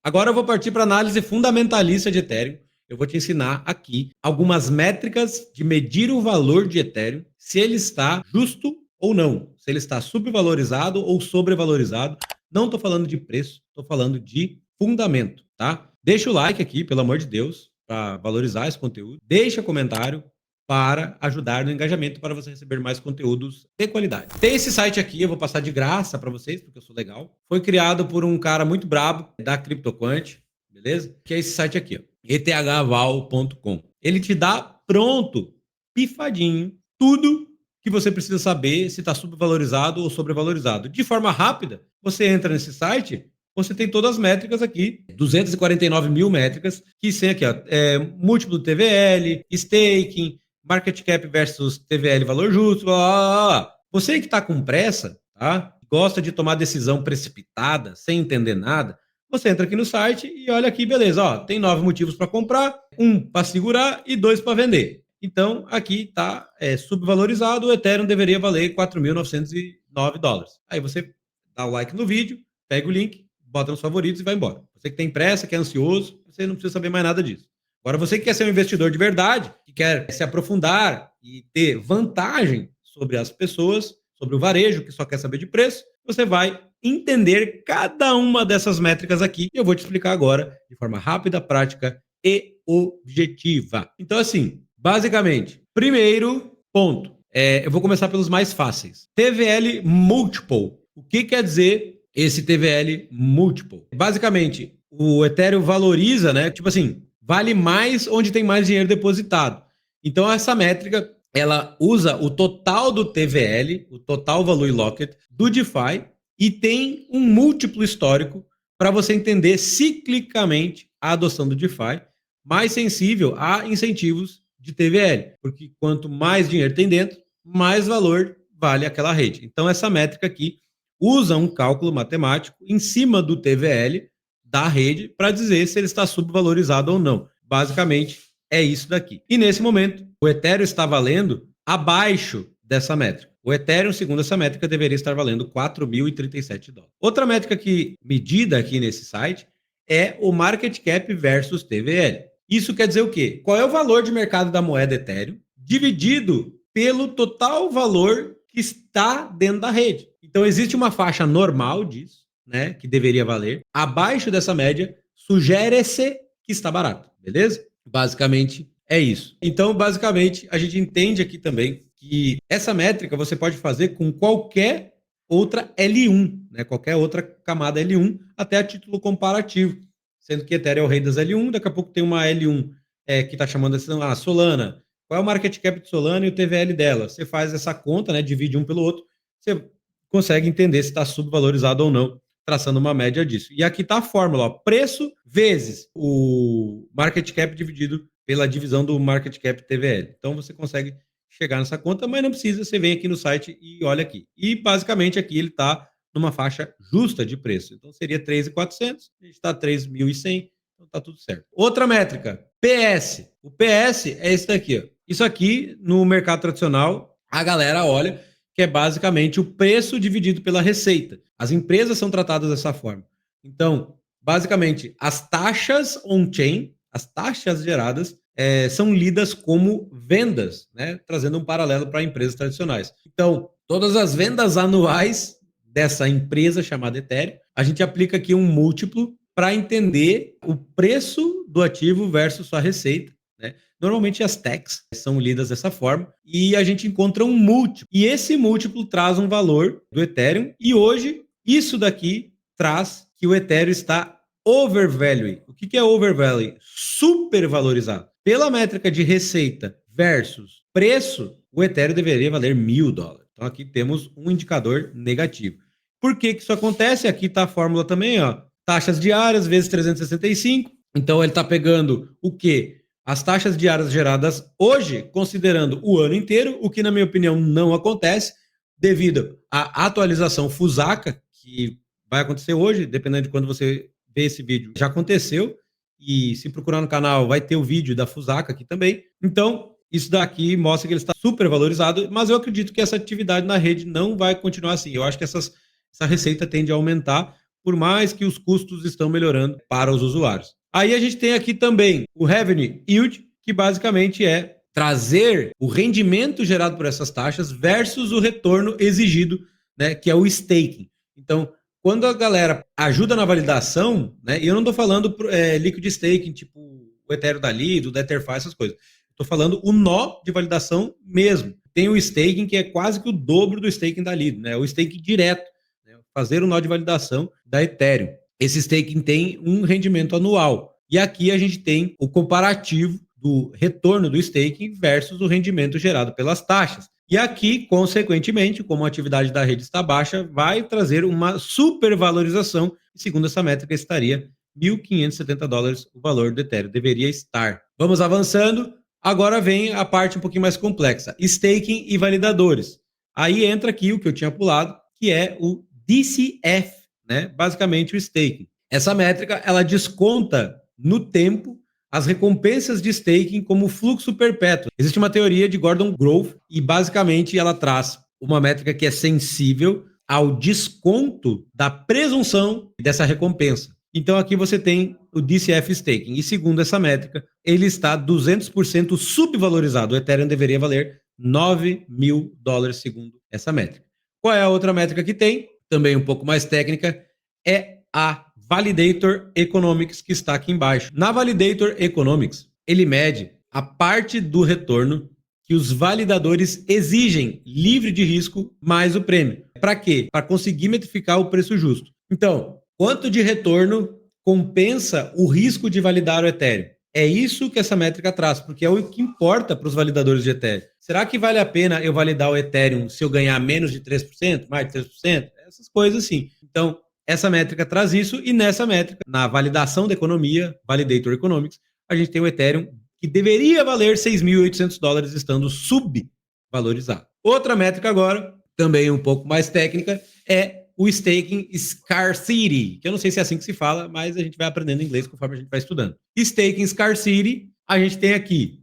Agora eu vou partir para análise fundamentalista de Ethereum. Eu vou te ensinar aqui algumas métricas de medir o valor de Ethereum, se ele está justo ou não, se ele está subvalorizado ou sobrevalorizado. Não estou falando de preço, estou falando de fundamento, tá? Deixa o like aqui, pelo amor de Deus, para valorizar esse conteúdo. Deixa comentário para ajudar no engajamento, para você receber mais conteúdos de qualidade. Tem esse site aqui, eu vou passar de graça para vocês, porque eu sou legal. Foi criado por um cara muito brabo da CryptoQuant, beleza? Que é esse site aqui, ó, ethval.com. Ele te dá pronto, pifadinho, tudo que você precisa saber se está subvalorizado ou sobrevalorizado. De forma rápida, você entra nesse site, você tem todas as métricas aqui, 249 mil métricas, que tem aqui, ó, múltiplo do TVL, staking, market cap versus TVL valor justo, blá, blá, blá. Você que está com pressa, tá? Gosta de tomar decisão precipitada, sem entender nada, você entra aqui no site e olha aqui, beleza, ó, tem 9 motivos para comprar, 1 para segurar e 2 para vender. Então, aqui está subvalorizado, o Ethereum deveria valer 4.909 dólares. Aí você dá o like no vídeo, pega o link, bota nos favoritos e vai embora. Você que tem pressa, que é ansioso, você não precisa saber mais nada disso. Agora, você que quer ser um investidor de verdade, que quer se aprofundar e ter vantagem sobre as pessoas, sobre o varejo, que só quer saber de preço, você vai entender cada uma dessas métricas aqui. E eu vou te explicar agora de forma rápida, prática e objetiva. Então, assim, basicamente, primeiro ponto, eu vou começar pelos mais fáceis. TVL Multiple. O que quer dizer esse TVL Multiple? Basicamente, o Ethereum valoriza, né? Tipo assim, vale mais onde tem mais dinheiro depositado. Então, essa métrica, ela usa o total do TVL, o total value locked, do DeFi, e tem um múltiplo histórico para você entender ciclicamente a adoção do DeFi, mais sensível a incentivos de TVL, porque quanto mais dinheiro tem dentro, mais valor vale aquela rede. Então, essa métrica aqui usa um cálculo matemático em cima do TVL da rede para dizer se ele está subvalorizado ou não. Basicamente, é isso daqui. E nesse momento, o Ethereum está valendo abaixo dessa métrica. O Ethereum, segundo essa métrica, deveria estar valendo 4.037 dólares. Outra métrica que medida aqui nesse site é o market cap versus TVL. Isso quer dizer o quê? Qual é o valor de mercado da moeda Ethereum dividido pelo total valor que está dentro da rede. Então, existe uma faixa normal disso, né, que deveria valer. Abaixo dessa média, sugere-se que está barato, beleza? Basicamente, é isso. Então, basicamente, a gente entende aqui também que essa métrica você pode fazer com qualquer outra L1, né? Qualquer outra camada L1, até a título comparativo. Sendo que Ethereum é o rei das L1, daqui a pouco tem uma L1 que está chamando assim, Solana. Qual é o market cap de Solana e o TVL dela? Você faz essa conta, né? Divide um pelo outro, você consegue entender se está subvalorizado ou não, traçando uma média disso. E aqui está a fórmula, ó, preço vezes o market cap dividido pela divisão do market cap TVL. Então você consegue chegar nessa conta, mas não precisa, você vem aqui no site e olha aqui. E basicamente aqui ele está numa faixa justa de preço. Então seria 3.400, a gente está 3.100, então está tudo certo. Outra métrica, PS. O PS é esse daqui, ó. Isso aqui, no mercado tradicional, a galera olha que é basicamente o preço dividido pela receita. As empresas são tratadas dessa forma. Então, basicamente, as taxas on-chain, as taxas geradas, são lidas como vendas, né? Trazendo um paralelo para empresas tradicionais. Então, todas as vendas anuais dessa empresa chamada Ethereum, a gente aplica aqui um múltiplo para entender o preço do ativo versus sua receita, né? Normalmente as techs são lidas dessa forma e a gente encontra um múltiplo. E esse múltiplo traz um valor do Ethereum e hoje isso daqui traz que o Ethereum está overvalued. O que é overvalued? Supervalorizado. Pela métrica de receita versus preço, o Ethereum deveria valer $1.000. Então aqui temos um indicador negativo. Por que isso acontece? Aqui está a fórmula também, ó. Taxas diárias vezes 365. Então ele está pegando o quê? As taxas diárias geradas hoje, considerando o ano inteiro, o que, na minha opinião, não acontece, devido à atualização Fusaka, que vai acontecer hoje, dependendo de quando você vê esse vídeo, já aconteceu, e se procurar no canal, vai ter o vídeo da Fusaka aqui também. Então, isso daqui mostra que ele está super valorizado, mas eu acredito que essa atividade na rede não vai continuar assim. Eu acho que essa receita tende a aumentar, por mais que os custos estão melhorando para os usuários. Aí a gente tem aqui também o Revenue Yield, que basicamente é trazer o rendimento gerado por essas taxas versus o retorno exigido, né, que é o staking. Então, quando a galera ajuda na validação, né, e eu não estou falando liquid staking, tipo o Ethereum da Lido, o Etherfi, essas coisas. Estou falando o nó de validação mesmo. Tem o staking, que é quase que o dobro do staking da Lido, né? O staking direto, né? Fazer o nó de validação da Ethereum. Esse staking tem um rendimento anual. E aqui a gente tem o comparativo do retorno do staking versus o rendimento gerado pelas taxas. E aqui, consequentemente, como a atividade da rede está baixa, vai trazer uma supervalorização. E segundo essa métrica, estaria $1.570 o valor do Ethereum. Deveria estar. Vamos avançando. Agora vem a parte um pouquinho mais complexa. Staking e validadores. Aí entra aqui o que eu tinha pulado, que é o DCF, né? Basicamente o staking. Essa métrica, ela desconta no tempo as recompensas de staking como fluxo perpétuo. Existe uma teoria de Gordon Grove e basicamente ela traz uma métrica que é sensível ao desconto da presunção dessa recompensa. Então aqui você tem o DCF staking e segundo essa métrica, ele está 200% subvalorizado. O Ethereum deveria valer $9.000 segundo essa métrica. Qual é a outra métrica que tem? Também um pouco mais técnica, é a Validator Economics, que está aqui embaixo. Na Validator Economics, ele mede a parte do retorno que os validadores exigem, livre de risco, mais o prêmio. Para quê? Para conseguir metrificar o preço justo. Então, quanto de retorno compensa o risco de validar o Ethereum? É isso que essa métrica traz, porque é o que importa para os validadores de Ethereum. Será que vale a pena eu validar o Ethereum se eu ganhar menos de 3%, mais de 3%? Essas coisas assim. Então, essa métrica traz isso e nessa métrica, na validação da economia, Validator Economics, a gente tem o Ethereum que deveria valer $6.800 estando subvalorizado. Outra métrica agora, também um pouco mais técnica, é o Staking Scarcity, que eu não sei se é assim que se fala, mas a gente vai aprendendo inglês conforme a gente vai estudando. Staking Scarcity, a gente tem aqui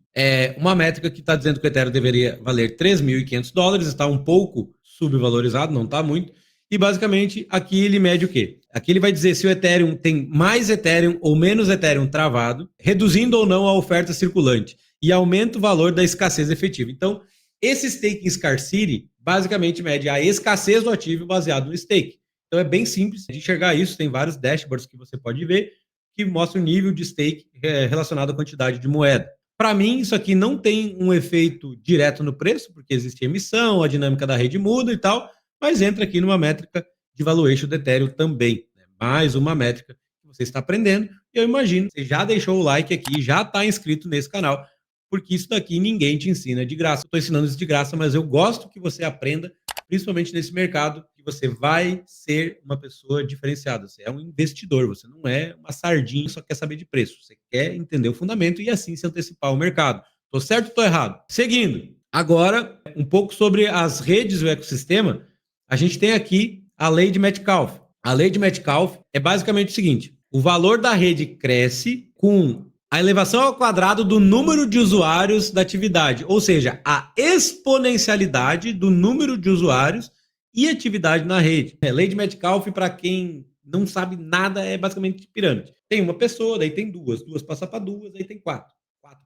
uma métrica que está dizendo que o Ethereum deveria valer $3.500, está um pouco subvalorizado, não está muito. E basicamente aqui ele mede o quê? Aqui ele vai dizer se o Ethereum tem mais Ethereum ou menos Ethereum travado, reduzindo ou não a oferta circulante e aumenta o valor da escassez efetiva. Então, esse Staking Scarcity basicamente mede a escassez do ativo baseado no stake. Então é bem simples de enxergar isso, tem vários dashboards que você pode ver que mostram o nível de stake relacionado à quantidade de moeda. Para mim, isso aqui não tem um efeito direto no preço, porque existe emissão, a dinâmica da rede muda e tal, mas entra aqui numa métrica de valuation do Ethereum também. Né? Mais uma métrica que você está aprendendo. E eu imagino que você já deixou o like aqui, já está inscrito nesse canal, porque isso daqui ninguém te ensina de graça. Eu estou ensinando isso de graça, mas eu gosto que você aprenda, principalmente nesse mercado, que você vai ser uma pessoa diferenciada. Você é um investidor, você não é uma sardinha que só quer saber de preço. Você quer entender o fundamento e assim se antecipar ao mercado. Estou certo ou estou errado? Seguindo. Agora, um pouco sobre as redes do ecossistema. A gente tem aqui a lei de Metcalfe. A lei de Metcalfe é basicamente o seguinte: o valor da rede cresce com a elevação ao quadrado do número de usuários da atividade, ou seja, a exponencialidade do número de usuários e atividade na rede. A lei de Metcalfe, para quem não sabe nada, é basicamente pirâmide. Tem uma pessoa, daí tem duas passa para duas, aí tem quatro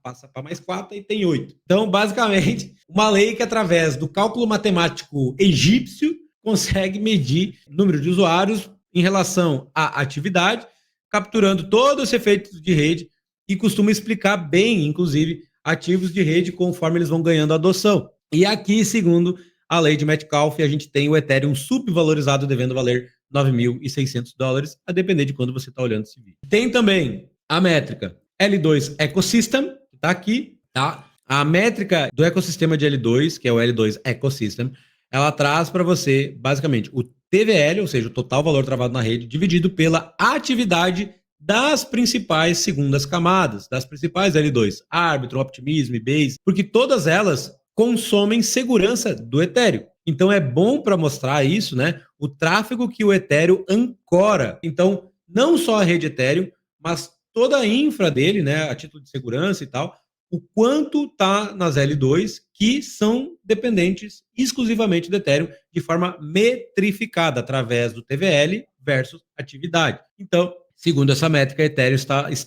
passa para mais 4 e tem 8. Então, basicamente, uma lei que através do cálculo matemático egípcio consegue medir o número de usuários em relação à atividade, capturando todo esse efeito de rede e costuma explicar bem, inclusive, ativos de rede conforme eles vão ganhando adoção. E aqui, segundo a lei de Metcalfe, a gente tem o Ethereum subvalorizado devendo valer $9.600, a depender de quando você está olhando esse vídeo. Tem também a métrica L2 Ecosystem, que está aqui, tá? A métrica do ecossistema de L2, que é o L2 Ecosystem, ela traz para você, basicamente, o TVL, ou seja, o total valor travado na rede, dividido pela atividade das principais segundas camadas, das principais L2, Arbitrum, Optimism, Base, porque todas elas consomem segurança do Ethereum. Então é bom para mostrar isso, né? O tráfego que o Ethereum ancora. Então, não só a rede Ethereum, mas toda a infra dele, né, a título de segurança e tal, o quanto está nas L2 que são dependentes exclusivamente do Ethereum de forma metrificada, através do TVL versus atividade. Então, segundo essa métrica, Ethereum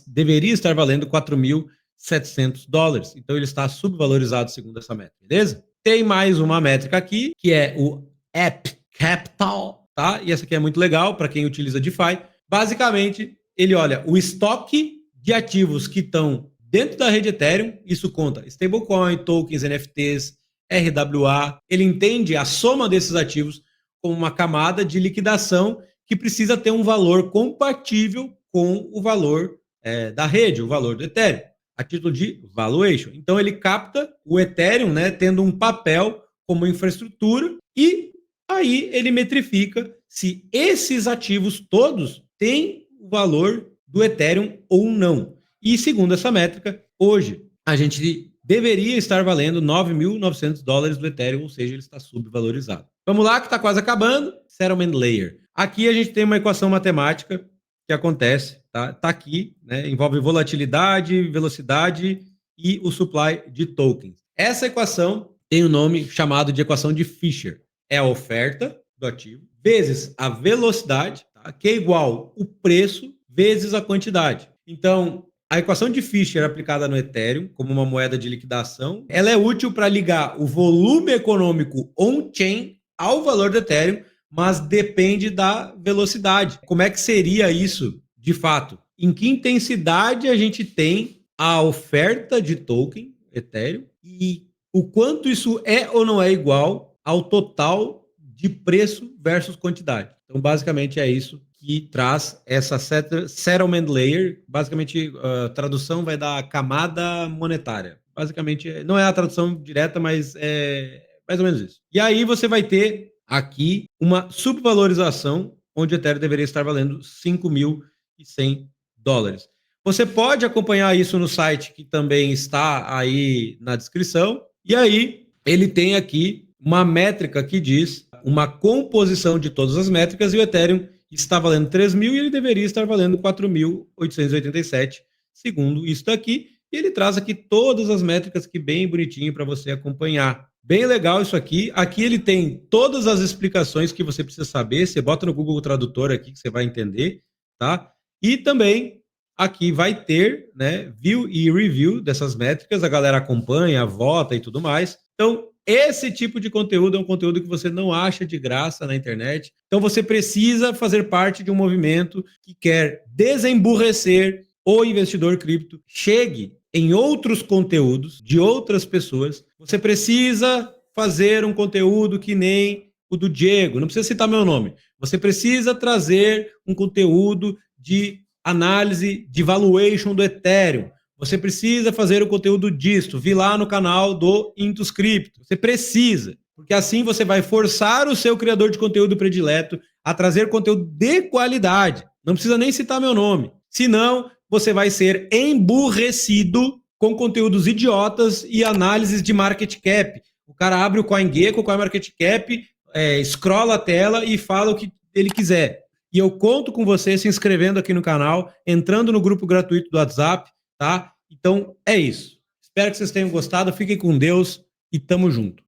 deveria estar valendo $4.700. Então, ele está subvalorizado segundo essa métrica, beleza? Tem mais uma métrica aqui, que é o App Capital, tá? E essa aqui é muito legal para quem utiliza DeFi. Basicamente, ele olha o estoque de ativos que estão dentro da rede Ethereum, isso conta stablecoin, tokens, NFTs, RWA. Ele entende a soma desses ativos como uma camada de liquidação que precisa ter um valor compatível com o valor da rede, o valor do Ethereum, a título de valuation. Então, ele capta o Ethereum, né, tendo um papel como infraestrutura, e aí ele metrifica se esses ativos todos têm o valor do Ethereum ou não. E segundo essa métrica, hoje a gente deveria estar valendo $9.900 do Ethereum, ou seja, ele está subvalorizado. Vamos lá, que está quase acabando. Settlement Layer. Aqui a gente tem uma equação matemática que acontece, tá aqui, né? Envolve volatilidade, velocidade e o supply de tokens. Essa equação tem o nome chamado de equação de Fisher. É a oferta do ativo vezes a velocidade, tá? Que é igual o preço vezes a quantidade. Então, a equação de Fisher aplicada no Ethereum como uma moeda de liquidação, ela é útil para ligar o volume econômico on-chain ao valor do Ethereum, mas depende da velocidade. Como é que seria isso de fato? Em que intensidade a gente tem a oferta de token Ethereum e o quanto isso é ou não é igual ao total de preço versus quantidade. Então, basicamente, é isso que traz essa settlement layer. Basicamente, a tradução vai dar camada monetária. Basicamente, não é a tradução direta, mas é mais ou menos isso. E aí você vai ter aqui uma subvalorização, onde o Ethereum deveria estar valendo $5.100. Você pode acompanhar isso no site, que também está aí na descrição. E aí, ele tem aqui uma métrica que diz uma composição de todas as métricas, e o Ethereum está valendo 3.000 e ele deveria estar valendo 4.887, segundo isso daqui. E ele traz aqui todas as métricas aqui bem bonitinho para você acompanhar. Bem legal isso aqui. Aqui ele tem todas as explicações que você precisa saber. Você bota no Google Tradutor aqui que você vai entender, tá? E também aqui vai ter, né, view e review dessas métricas. A galera acompanha, vota e tudo mais. Então, esse tipo de conteúdo é um conteúdo que você não acha de graça na internet. Então, você precisa fazer parte de um movimento que quer desemburrecer o investidor cripto. Chegue em outros conteúdos de outras pessoas. Você precisa fazer um conteúdo que nem o do Diego. Não precisa citar meu nome. Você precisa trazer um conteúdo de análise de valuation do Ethereum. Você precisa fazer o conteúdo disto. Vi lá no canal do Intus Cripto. Você precisa, porque assim você vai forçar o seu criador de conteúdo predileto a trazer conteúdo de qualidade. Não precisa nem citar meu nome. Senão, você vai ser emburrecido com conteúdos idiotas e análises de market cap. O cara abre o CoinGecko, o CoinMarketCap, scrolla a tela e fala o que ele quiser. E eu conto com você se inscrevendo aqui no canal, entrando no grupo gratuito do WhatsApp, tá? Então, é isso. Espero que vocês tenham gostado. Fiquem com Deus e tamo junto.